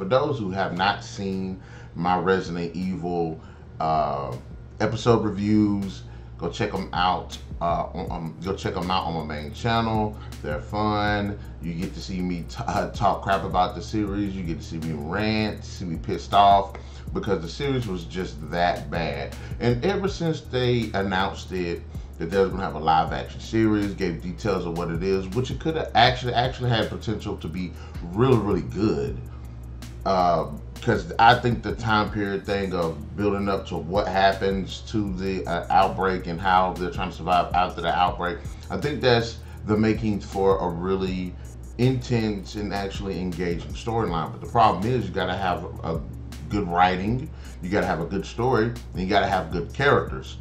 For those who have not seen my Resident Evil episode reviews, go check them out. Go check them out on my main channel. They're fun. You get to see me talk crap about the series. You get to see me rant, see me pissed off, because the series was just that bad. And ever since they announced it, that they were going to have a live action series, gave details of what it is, which it could have actually had potential to be really good. Because I think the time period thing of building up to what happens to the outbreak and how they're trying to survive after the outbreak, I think that's the makings for a really intense and actually engaging storyline. But the problem is, you got to have a good writing, you got to have a good story, and you got to have good characters.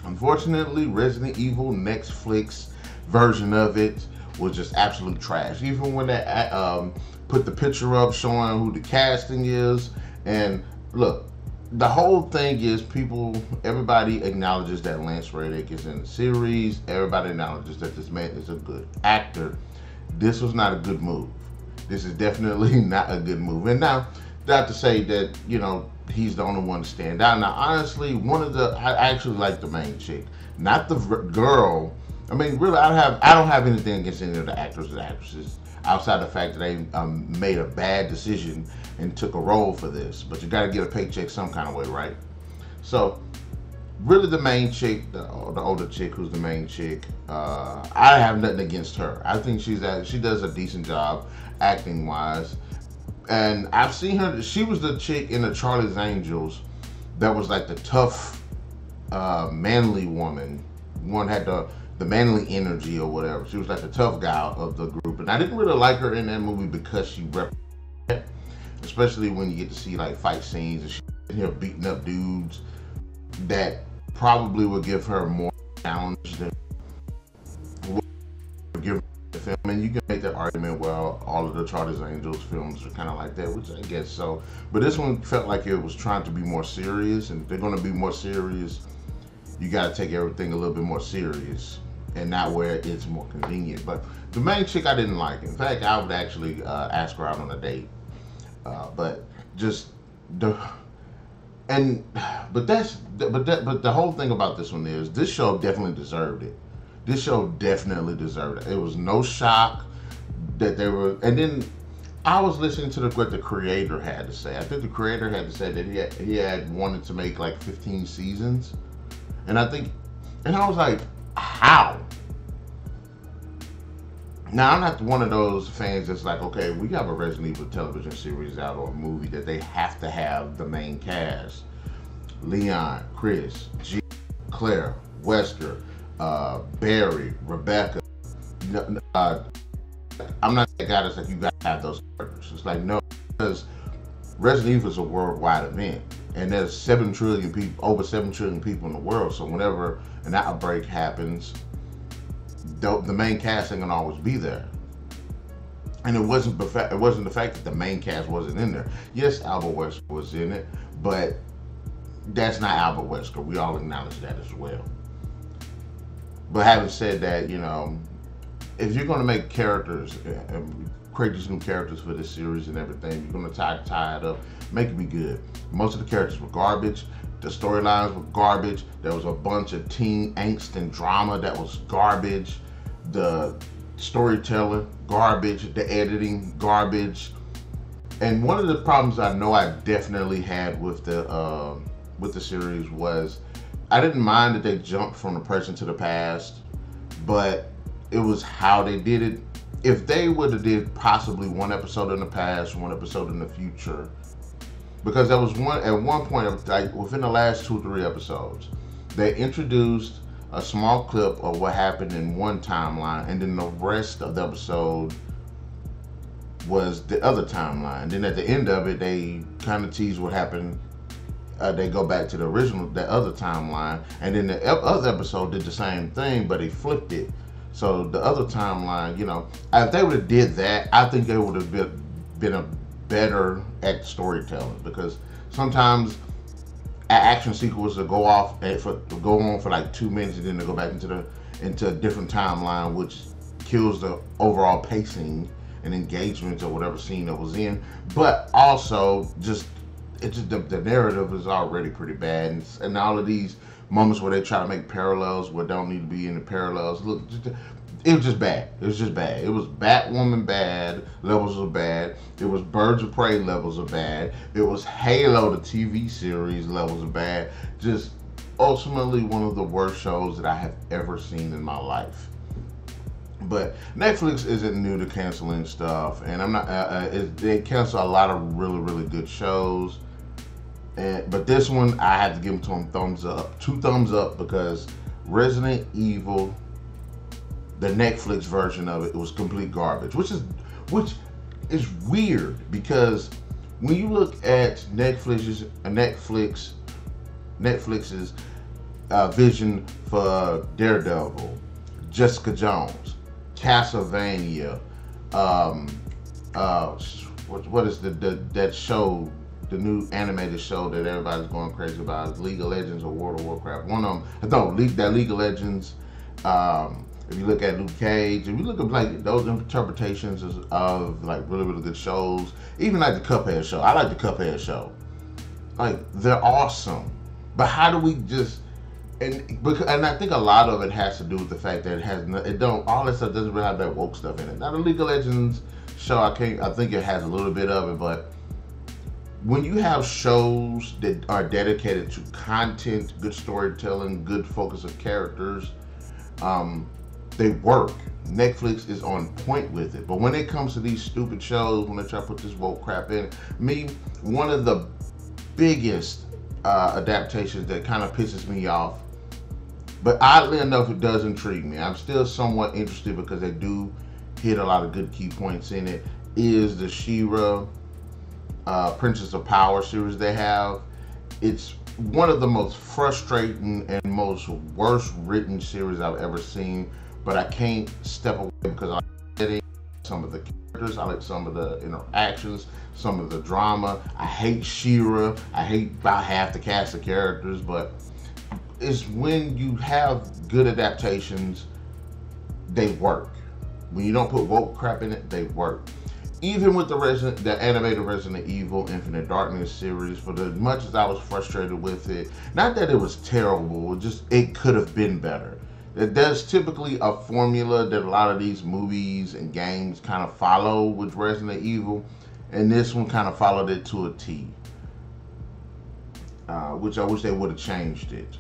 Unfortunately, Resident Evil Netflix version of it was just absolute trash. Even when they put the picture up showing who the casting is, and look, the whole thing is everybody acknowledges that Lance Reddick is in the series. Everybody acknowledges that this man is a good actor. This was not a good move. This is definitely not a good move. And now, not to say that, you know, he's the only one to stand out. Now, honestly, I actually like the main chick, not the girl. I mean, really, I don't have anything against any of the actors and actresses, outside the fact that they made a bad decision and took a role for this. But you got to get a paycheck some kind of way, right? So, really, the main chick, the older chick who's the main chick, I have nothing against her. I think she does a decent job acting-wise. And I've seen her, she was the chick in the Charlie's Angels that was like the tough, manly woman. One had the manly energy or whatever. She was like the tough guy of the group. And I didn't really like her in that movie because she represented that, especially when you get to see like fight scenes and she's in here beating up dudes that probably would give her more challenge than would give her the film. And you can make that argument, well, all of the Charlie's Angels films are kind of like that, which I guess so. But this one felt like it was trying to be more serious, and if they're going to be more serious, you got to take everything a little bit more serious and not where it's more convenient. But the main chick I didn't like. In fact, I would actually ask her out on a date. But the whole thing about this one is, this show definitely deserved it. This show definitely deserved it. It was no shock that they were. And then I was listening to what the creator had to say. I think the creator had to say that he had wanted to make like 15 seasons. And I was like, how? Now, I'm not one of those fans that's like, okay, we have a Resident Evil television series out or a movie that they have to have the main cast. Leon, Chris, G, Claire, Wesker, Barry, Rebecca. I'm not that guy that's like, you gotta have those characters. It's like, no, because Resident Evil is a worldwide event. And there's 7 trillion people, over 7 trillion people in the world. So whenever an outbreak happens, the main cast ain't gonna always be there. And it wasn't the fact that the main cast wasn't in there. Yes, Albert Wesker was in it, but that's not Albert Wesker. We all acknowledge that as well. But having said that, you know, if you're gonna make characters, create these new characters for this series and everything, you're gonna tie it up, make it be good. Most of the characters were garbage. The storylines were garbage. There was a bunch of teen angst and drama that was garbage. The storytelling, garbage. The editing, garbage. And one of the problems I know I definitely had with the series was, I didn't mind that they jumped from the present to the past, but it was how they did it. If they would have did possibly one episode in the past, one episode in the future, because there was at one point, like within the last 2 or 3 episodes, they introduced a small clip of what happened in one timeline, and then the rest of the episode was the other timeline. Then at the end of it, they kind of tease what happened. They go back to the other timeline, and then the other episode did the same thing, but they flipped it. So the other timeline, you know, if they would have did that, I think they would have been a better at storytelling, because sometimes an action sequence will go on for like 2 minutes, and then they go back into a different timeline, which kills the overall pacing and engagement or whatever scene that was in. But also, the narrative is already pretty bad, and all of these moments where they try to make parallels where don't need to be any parallels. Look, it was just bad. It was just bad. It was Batwoman bad, levels of bad. It was Birds of Prey levels of bad. It was Halo, the TV series, levels of bad. Just ultimately one of the worst shows that I have ever seen in my life. But Netflix isn't new to canceling stuff, and I'm not. They cancel a lot of really, really good shows. But this one, I had to give them thumbs up, 2 thumbs up, because Resident Evil, the Netflix version of it, was complete garbage, which is weird, because when you look at Netflix's vision for Daredevil, Jessica Jones, Castlevania, what is that show? The new animated show that everybody's going crazy about, League of Legends or World of Warcraft. One of them, that League of Legends. If you look at Luke Cage, if you look at like those interpretations of like really, really good shows, even like the Cuphead show. I like the Cuphead show. Like, they're awesome. But how do we just and I think a lot of it has to do with the fact that all that stuff doesn't really have that woke stuff in it. Now the League of Legends show, I think it has a little bit of it, but when you have shows that are dedicated to content, good storytelling, good focus of characters, they work. Netflix is on point with it. But when it comes to these stupid shows, when they try to put this woke crap in, one of the biggest adaptations that kind of pisses me off, but oddly enough, it does intrigue me. I'm still somewhat interested because they do hit a lot of good key points in it, is the She-Ra Princess of Power series they have. It's one of the most frustrating and most worst written series I've ever seen, but I can't step away because I like some of the characters, I like some of the interactions, some of the drama. I hate She-Ra. I hate about half the cast of characters, but it's when you have good adaptations, they work. When you don't put woke crap in it, they work. Even with the animated Resident Evil Infinite Darkness series, for as much as I was frustrated with it, not that it was terrible, it could have been better. There's typically a formula that a lot of these movies and games kind of follow with Resident Evil, and this one kind of followed it to a T, which I wish they would have changed it.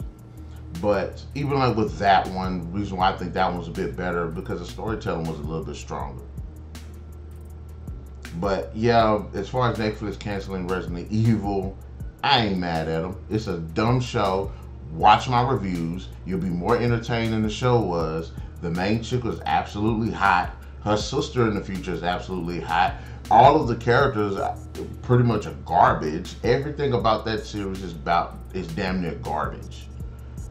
But even like with that one, the reason why I think that one was a bit better, because the storytelling was a little bit stronger. But yeah, as far as Netflix canceling Resident Evil, I ain't mad at them. It's a dumb show. Watch my reviews. You'll be more entertained than the show was. The main chick was absolutely hot. Her sister in the future is absolutely hot. All of the characters are pretty much garbage. Everything about that series is damn near garbage.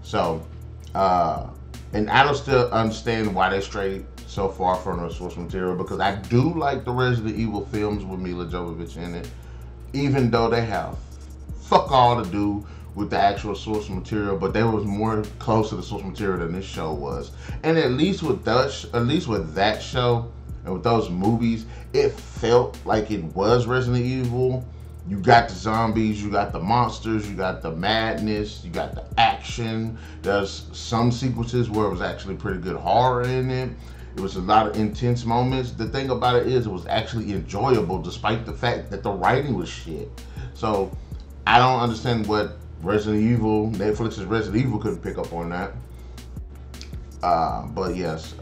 So, and I don't still understand why they strayed so far from the source material, because I do like the Resident Evil films with Mila Jovovich in it, even though they have fuck all to do with the actual source material, but they was more close to the source material than this show was. And at least with that show and with those movies, it felt like it was Resident Evil. You got the zombies, you got the monsters, you got the madness, you got the action. There's some sequences where it was actually pretty good horror in it. It was a lot of intense moments. The thing about it is, it was actually enjoyable despite the fact that the writing was shit. So I don't understand what Netflix's Resident Evil couldn't pick up on that. But yes,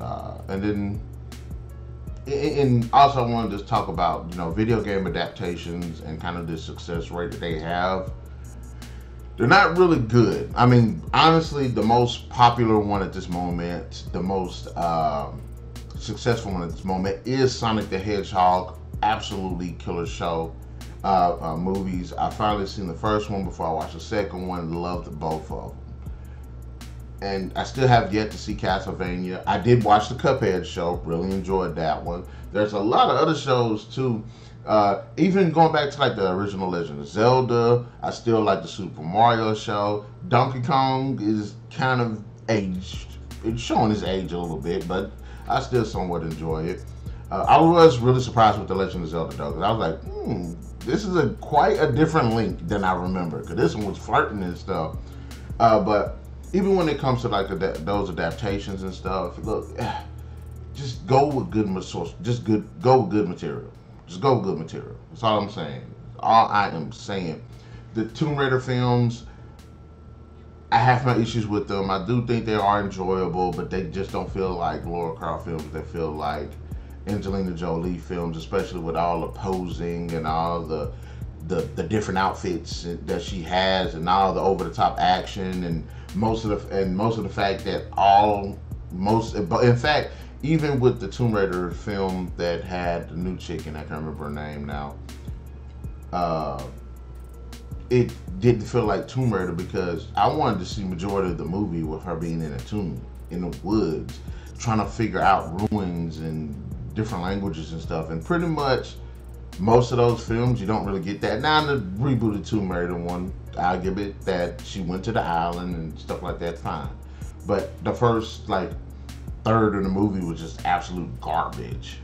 and also I wanted to just talk about, video game adaptations and kind of the success rate that they have. They're not really good. I mean, honestly, the most popular one at this moment, the most successful one at this moment, is Sonic the Hedgehog. Absolutely killer show. Movies. I finally seen the first one before I watched the second one. Loved both of them. And I still have yet to see Castlevania. I did watch the Cuphead show. Really enjoyed that one. There's a lot of other shows too. Even going back to like the original Legend of Zelda, I still like the Super Mario show. Donkey Kong is kind of aged. It's showing his age a little bit, but I still somewhat enjoy it. I was really surprised with The Legend of Zelda though, because I was like, this is quite a different Link than I remember. Because this one was flirting and stuff. But even when it comes to like those adaptations and stuff, look, just go with good source. Go with good material. Just go with good material. That's all I'm saying. All I am saying. The Tomb Raider films, I have my issues with them. I do think they are enjoyable, but they just don't feel like Laura Croft films. They feel like Angelina Jolie films, especially with all the posing and all the different outfits that she has and all the over the top action and most of the fact that in fact, even with the Tomb Raider film that had the new chicken, I can't remember her name now, it didn't feel like Tomb Raider because I wanted to see majority of the movie with her being in a tomb in the woods trying to figure out ruins and different languages and stuff, and pretty much most of those films you don't really get that. Now in the rebooted Tomb Raider one, I'll give it that she went to the island and stuff like that, fine. But the first like third of the movie was just absolute garbage